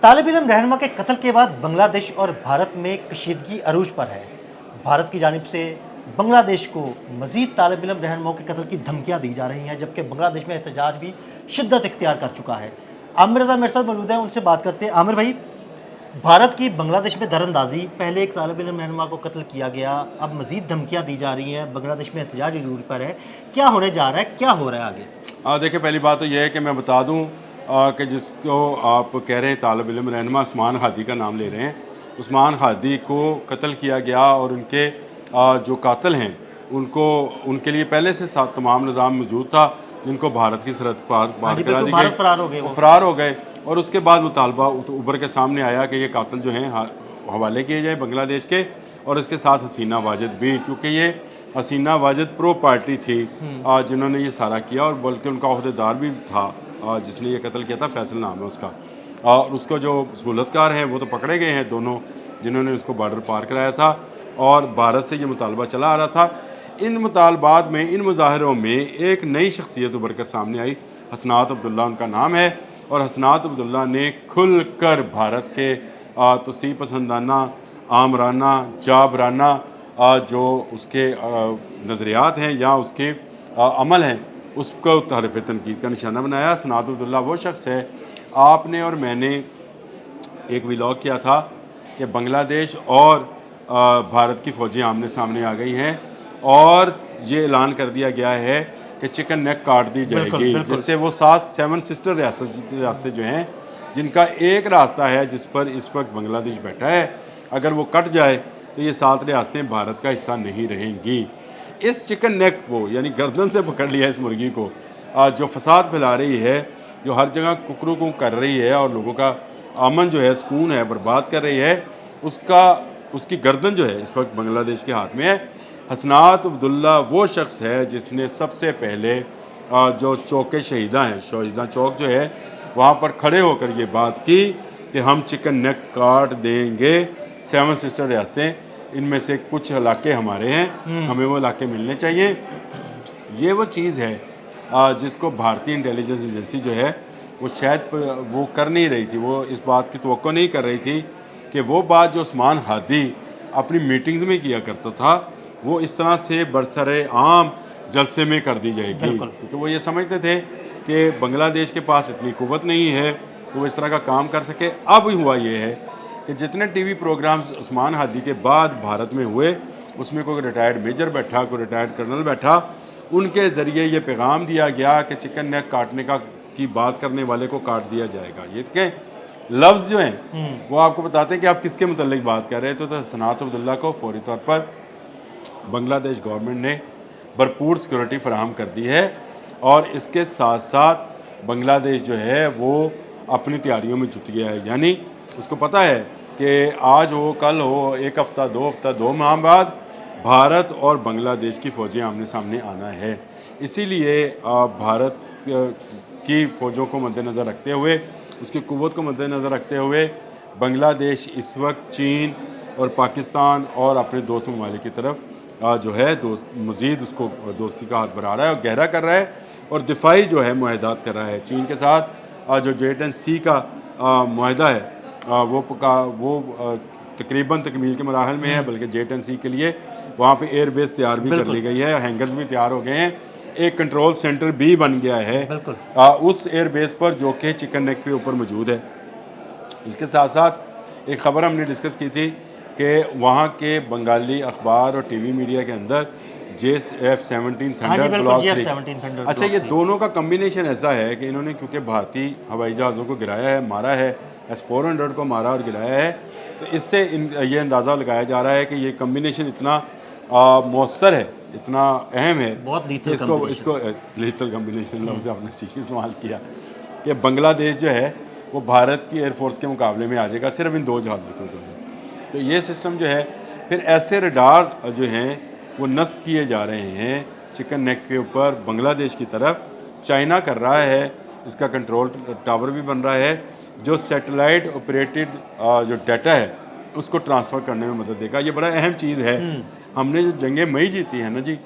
तालिब इल्म रहनुमा के कत्ल के बाद बांग्लादेश और भारत में कशीदगी अरूज पर है। भारत की जानिब से बांग्लादेश को मजीद तालिब इल्म रहनुमाओं के कत्ल की धमकियां दी जा रही हैं, जबकि बांग्लादेश में एहतजाज भी शिद्दत इख्तियार कर चुका है। आमिर रजा मेरे साथ मौजूद है, उनसे बात करते हैं। आमिर भाई, भारत की बांग्लादेश में दरअंदाजी, पहले एक तालिब इल्म रहनुमा को कत्ल किया गया, अब मजीद धमकियाँ दी जा रही हैं, बांग्लादेश में एहतजाज अरूज पर है। क्या होने जा रहा है, क्या हो रहा है आगे? देखिए, पहली बात तो यह है कि मैं बता दूं कि जिसको आप कह रहे हैं तालिब इल्म रहनुमा उस्मान हादी का नाम ले रहे हैं, उस्मान हादी को कत्ल किया गया और उनके जो कातिल हैं उनको उनके लिए पहले से साथ तमाम निज़ाम मौजूद था, जिनको भारत की सरहद पार करा दी गई, फरार हो गए। और उसके बाद मुतालबा उभर के सामने आया कि ये कातिल जो हैं हवाले किए जाए बांग्लादेश के, और इसके साथ हसीना वाजिद भी, क्योंकि ये हसीना वाजिद प्रो पार्टी थी जिन्होंने ये सारा किया, और बल्कि उनका अहदेदार भी था जिसने ये कत्ल किया था, फैसल नाम है उसका। और उसको जो सहूलतकार हैं वो तो पकड़े गए हैं दोनों, जिन्होंने उसको बॉर्डर पार कराया था, और भारत से ये मुतालबा चला आ रहा था। इन मुतालबात में, इन मुजाहरों में एक नई शख्सियत उभर कर सामने आई। हसनात अब्दुल्ला उनका नाम है, और हसनात अब्दुल्ला ने खुल कर भारत के तोसीब पसंदाना, आमराना, जाबराना जो उसके नज़रियात हैं या उसके अमल हैं, उसको तहरीफ तनकीद का निशाना बनाया। हसनात अब्दुल्ला वो शख्स है, आपने और मैंने एक व्लॉग किया था कि बांग्लादेश और भारत की फ़ौजें आमने सामने आ गई हैं, और ये ऐलान कर दिया गया है कि चिकन नेक काट दी जाएगी, जिससे वो 7 सिस्टर रियासतें जो हैं, जिनका एक रास्ता है जिस पर इस वक्त बांग्लादेश बैठा है, अगर वो कट जाए तो ये 7 रियासतें भारत का हिस्सा नहीं रहेंगी। इस चिकन नेक को, यानी गर्दन से पकड़ लिया इस मुर्गी को, जो फसाद फैला रही है, जो हर जगह कुकरू को कर रही है और लोगों का अमन जो है, सुकून है, बर्बाद कर रही है, उसकी गर्दन जो है इस वक्त बांग्लादेश के हाथ में है। हसनात अब्दुल्ला वो शख्स है जिसने सबसे पहले जो चौके शहीदा हैं, शहीदा चौक जो है, वहाँ पर खड़े होकर ये बात की कि हम चिकन नेक काट देंगे 7 सिस्टर रियासतें, इनमें से कुछ इलाके हमारे हैं, हमें वो इलाके मिलने चाहिए। ये वो चीज़ है जिसको भारतीय इंटेलिजेंस एजेंसी जो है वो शायद वो कर नहीं रही थी, वो इस बात की तवक्को नहीं कर रही थी कि वो बात जो उस्मान हादी अपनी मीटिंग्स में किया करता था, वो इस तरह से बरसरे आम जलसे में कर दी जाएगी, क्योंकि वो ये समझते थे कि बांग्लादेश के पास इतनी कुव्वत नहीं है कि वो इस तरह का काम कर सके। अब हुआ ये है कि जितने टीवी प्रोग्राम्स उस्मान हादी के बाद भारत में हुए, उसमें कोई रिटायर्ड मेजर बैठा, कोई रिटायर्ड कर्नल बैठा, उनके ज़रिए ये पैगाम दिया गया कि चिकन नेक काटने की बात करने वाले को काट दिया जाएगा। ये के लफ्ज़ जो हैं वो आपको बताते हैं कि आप किसके मुतल्लिक बात कर रहे हैं। तो हसनात अब्दुल्ला को फौरी तौर पर बांग्लादेश गवर्नमेंट ने भरपूर सिक्योरिटी फराहम कर दी है, और इसके साथ साथ बांग्लादेश जो है वो अपनी तैयारियों में जुट गया है। यानी उसको पता है कि आज हो, कल हो, एक हफ़्ता, 2 हफ्ता, 2 माह बाद भारत और बांग्लादेश की फ़ौजें आमने सामने आना है। इसीलिए भारत की फ़ौजों को मद्देनज़र रखते हुए, उसकी क़ुव्वत को मद्देनज़र रखते हुए, बांग्लादेश इस वक्त चीन और पाकिस्तान और अपने दोस्त ममालिक की तरफ जो है मज़ीद उसको दोस्ती का हाथ बढ़ा रहा है और गहरा कर रहा है, और दिफाई जो है मुआहदात कर रहा है। चीन के साथ जो JC का मुआहदा है वो तकरीबन तकमील के मराहल में है, बल्कि JC के लिए वहाँ पे एयर बेस तैयार भी कर ली गई है, हैंगर्स भी तैयार हो गए हैं, एक कंट्रोल सेंटर भी बन गया है उस एयर बेस पर, जो कि चिकन नेक के ऊपर मौजूद है। इसके साथ साथ एक ख़बर हमने डिस्कस की थी कि वहाँ के बंगाली अखबार और TV मीडिया के अंदर JF-17 थंडर ब्लॉक 3, अच्छा, ये दोनों का कम्बिनेशन ऐसा है कि इन्होंने, क्योंकि भारतीय हवाई जहाज़ों को गिराया है, मारा है, S-400 को मारा और गिराया है, तो इससे ये अंदाज़ा लगाया जा रहा है कि ये कम्बिनेशन इतना मौसर है, इतना अहम है, बहुत इसको लीथल कम्बिनेशन लफ्ज़ आपने सीखी इस्तेमाल किया, कि बांग्लादेश जो है वो भारत की एयरफोर्स के मुकाबले में आ जाएगा सिर्फ इन 2 जहाज़ों के ऊपर। तो ये सिस्टम जो है, फिर ऐसे रडार जो हैं वो नस्ब किए जा रहे हैं चिकन नेक के ऊपर बांग्लादेश की तरफ। चाइना कर रहा है, इसका कंट्रोल टावर भी बन रहा है, जो सैटेलाइट ऑपरेटेड जो डाटा है उसको ट्रांसफ़र करने में मदद देगा। ये बड़ा अहम चीज़ है। हमने जो जंगें मई जीती है ना जी,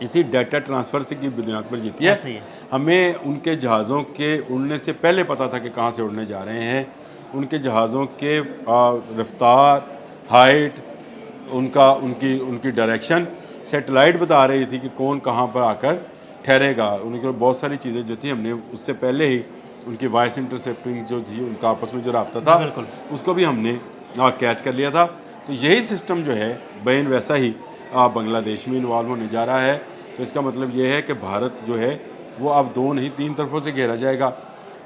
इसी डाटा ट्रांसफ़र से की बुनियाद पर जीती है। हमें उनके जहाज़ों के उड़ने से पहले पता था कि कहाँ से उड़ने जा रहे हैं, उनके जहाज़ों के रफ्तार, हाइट, उनकी उनकी डायरेक्शन सैटेलाइट बता रही थी कि कौन कहाँ पर आकर ठहरेगा। उनके बहुत सारी चीज़ें जो थी हमने उससे पहले ही उनकी वॉइस इंटरसेप्टिंग जो थी, उनका आपस में जो रब्ता जी था बिल्कुल। उसको भी हमने कैच कर लिया था। तो यही सिस्टम जो है बेन वैसा ही बांग्लादेश में इन्वॉल्व होने जा रहा है। तो इसका मतलब ये है कि भारत जो है वो अब 2 नहीं 3 तरफों से घेरा जाएगा।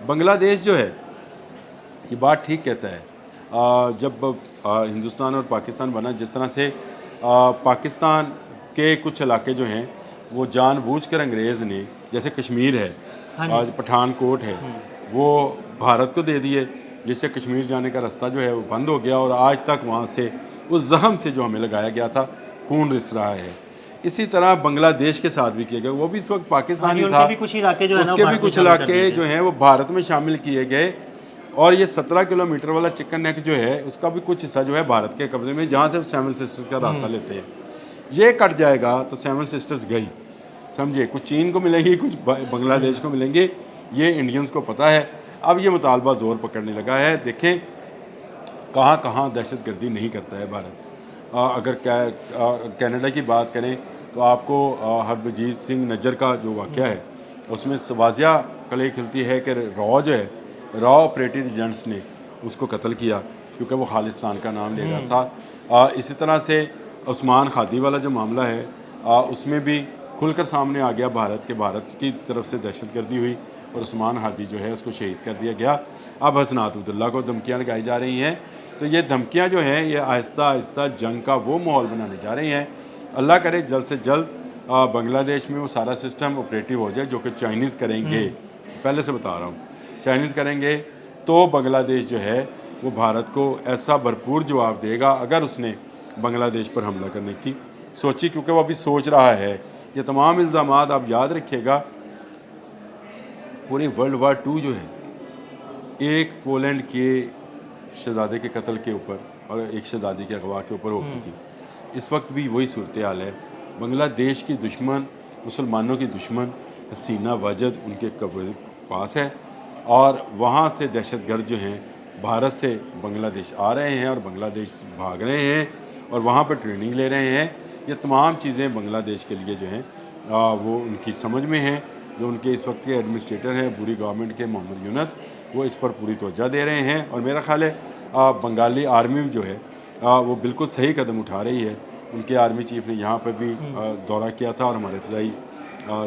बांग्लादेश जो है ये बात ठीक कहता है। जब हिंदुस्तान और पाकिस्तान बना, जिस तरह से पाकिस्तान के कुछ इलाके जो हैं वो जानबूझकर अंग्रेज़ ने, जैसे कश्मीर है, हाँ जी। आज पठानकोट है, वो भारत को दे दिए, जिससे कश्मीर जाने का रास्ता जो है वो बंद हो गया और आज तक वहाँ से उस ज़ख्म से जो हमें लगाया गया था खून रिस रहा है। इसी तरह बांग्लादेश के साथ भी किया गया, वो भी इस वक्त हाँ पाकिस्तान जी, ही उनके था, भी कुछ इलाके जो है ना वो उसके भी भारत में कुछ शामिल कर दिए इलाके गए। जो हैं वो भारत में शामिल किए गए। और ये 17 किलोमीटर वाला चिकन नेक जो है उसका भी कुछ हिस्सा जो है भारत के कब्जे में, जहाँ से सेवन सिस्टर्स का रास्ता लेते हैं। ये कट जाएगा तो सेवन सिस्टर्स गई, समझिए, कुछ चीन को मिलेंगी, कुछ बांग्लादेश को मिलेंगे। ये इंडियंस को पता है। अब ये मुतालबा ज़ोर पकड़ने लगा है। देखें कहाँ कहाँ दहशत गर्दी नहीं करता है भारत। अगर कनाडा की बात करें तो आपको हरभजीत सिंह नज्जर का जो वाक़या है उसमें वाजिया कली खिलती है कि रॉ जो है, रॉ ऑपरेटिव एजेंट्स ने उसको कत्ल किया क्योंकि वो खालिस्तान का नाम ले रहा था। इसी तरह से उस्मान खादी वाला जो मामला है उसमें भी खुलकर सामने आ गया भारत की तरफ से दहशतगर्दी हुई और उस्मान हादी जो है उसको शहीद कर दिया गया। अब हसनात अब्दुल्ला को धमकियाँ लगाई जा रही हैं। तो ये धमकियाँ जो हैं ये आहिस्ता आहिस्ता जंग का वो माहौल बनाने जा रही हैं। अल्लाह करे जल्द से जल्द बांग्लादेश में वो सारा सिस्टम ऑपरेटिव हो जाए, जो कि चाइनीज़ करेंगे, पहले से बता रहा हूँ, चाइनीज़ करेंगे तो बांग्लादेश जो है वो भारत को ऐसा भरपूर जवाब देगा अगर उसने बांग्लादेश पर हमला करने की सोची, क्योंकि वो अभी सोच रहा है। ये तमाम इल्ज़ाम आप याद रखिएगा, पूरी वर्ल्ड वार 2 जो है एक पोलैंड के शहज़ादे के कत्ल के ऊपर और एक शहज़ादी के अगवा के ऊपर होती थी। इस वक्त भी वही सूरत हाल है। बांग्लादेश की दुश्मन, मुसलमानों की दुश्मन हसीना वाजद उनके पास है और वहाँ से दहशतगर्द जो हैं भारत से बांग्लादेश आ रहे हैं और बांग्लादेश भाग रहे हैं और वहाँ पर ट्रेनिंग ले रहे हैं। ये तमाम चीज़ें बांग्लादेश के लिए जो हैं वो उनकी समझ में हैं। जो उनके इस वक्त के एडमिनिस्ट्रेटर हैं पूरी गवर्नमेंट के, मोहम्मद यूनस, वो इस पर पूरी तवज्जो दे रहे हैं और मेरा ख्याल है बंगाली आर्मी जो है वो बिल्कुल सही कदम उठा रही है। उनके आर्मी चीफ ने यहाँ पर भी दौरा किया था और हमारे फ़ज़ाई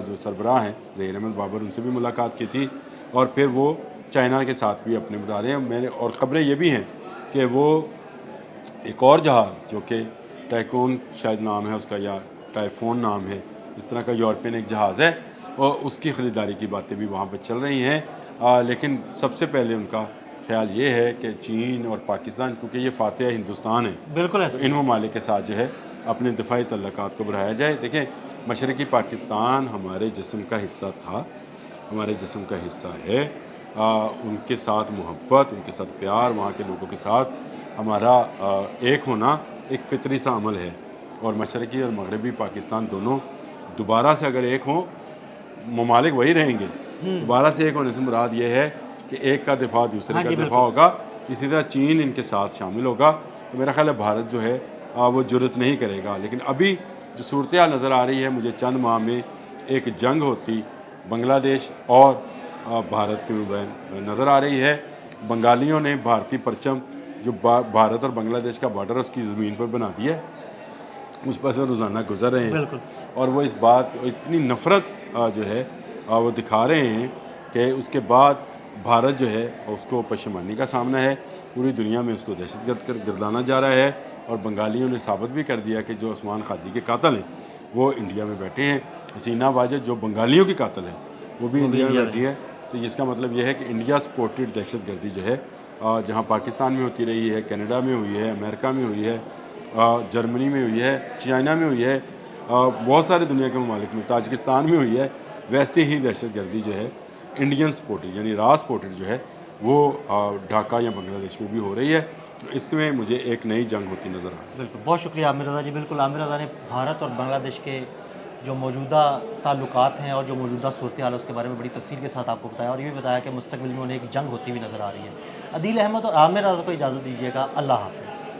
जो सरबराह हैं ज़हीर अहमद बाबर, उनसे भी मुलाकात की थी और फिर वो चाइना के साथ भी अपने बता रहे हैं। मैंने और ख़बरें ये भी हैं कि वो एक और जहाज़ जो कि टाइकोन शायद नाम है उसका या टाइफोन नाम है, इस तरह का यूरोपियन एक जहाज़ है, और उसकी ख़रीदारी की बातें भी वहाँ पर चल रही हैं। लेकिन सबसे पहले उनका ख्याल ये है कि चीन और पाकिस्तान, क्योंकि ये फातह हिंदुस्तान है, बिल्कुल तो ऐसे इन ममालिक के साथ जो है अपने दिफाई तल्लुकात को बढ़ाया जाए। देखें, मशरक़ी पाकिस्तान हमारे जिस्म का हिस्सा था, हमारे जिस्म का हिस्सा है। उनके साथ मोहब्बत, उनके साथ प्यार, वहाँ के लोगों के साथ हमारा एक होना एक फ़ितरी सा अमल है। और मशरक़ी और मगरबी पाकिस्तान दोनों दोबारा से अगर एक हों, ममालिक वही रहेंगे। दोबारा से एक होने से मुराद ये है कि एक का दिफा दूसरे हाँ का जी, दिफा बिल्कुल। होगा। इसी तरह चीन इनके साथ शामिल होगा। तो मेरा ख्याल है भारत जो है वो जुर्रत नहीं करेगा। लेकिन अभी जो सूरत हाल नज़र आ रही है, मुझे चंद माह में एक जंग होती बांग्लादेश और भारत के बहन नज़र आ रही है। बंगालियों ने भारतीय परचम जो भारत और बांग्लादेश का बॉर्डर उसकी ज़मीन पर बना दिया है, उस पर से रोज़ाना गुजर रहे हैं बिल्कुल। और वो इस बात इतनी नफ़रत जो है वो दिखा रहे हैं कि उसके बाद भारत जो है उसको पशेमानी का सामना है। पूरी दुनिया में उसको दहशतगर्द कर गिरदाना जा रहा है और बंगालियों ने साबित भी कर दिया कि जो उस्मान खादी के कातिल हैं वो इंडिया में बैठे हैं। हसीना वाजद जो बंगालियों की कातिल है वो भी इंडिया में बैठी है। तो इसका मतलब यह है कि इंडिया सपोर्टेड दहशतगर्दी जो है जहाँ पाकिस्तान में होती रही है, कनाडा में हुई है, अमेरिका में हुई है, जर्मनी में हुई है, चाइना में हुई है, बहुत सारे दुनिया के ममालिक में, ताजिकिस्तान में हुई है, वैसे ही दहशतगर्दी जो है इंडियन सपोर्टेड यानी रा सपोर्टेड जो है वो ढाका या बांग्लादेश में भी हो रही है। तो इसमें मुझे एक नई जंग होती नज़र आ रही है। बिल्कुल, बहुत शुक्रिया आमिर रज़ा जी। बिल्कुल, आमिर रज़ा ने भारत और बांग्लादेश के जो मौजूदा ताल्लुकात हैं और जो मौजूदा सूरत हाल है उसके बारे में बड़ी तफ़सील के साथ आपको बताया और ये भी बताया कि मुस्तक़बिल में उन्हें एक जंग होती हुई नज़र आ रही है। अदील अहमद और आमिर रज़ा को इजाज़त दीजिएगा। अल्लाह हाफ़िज़।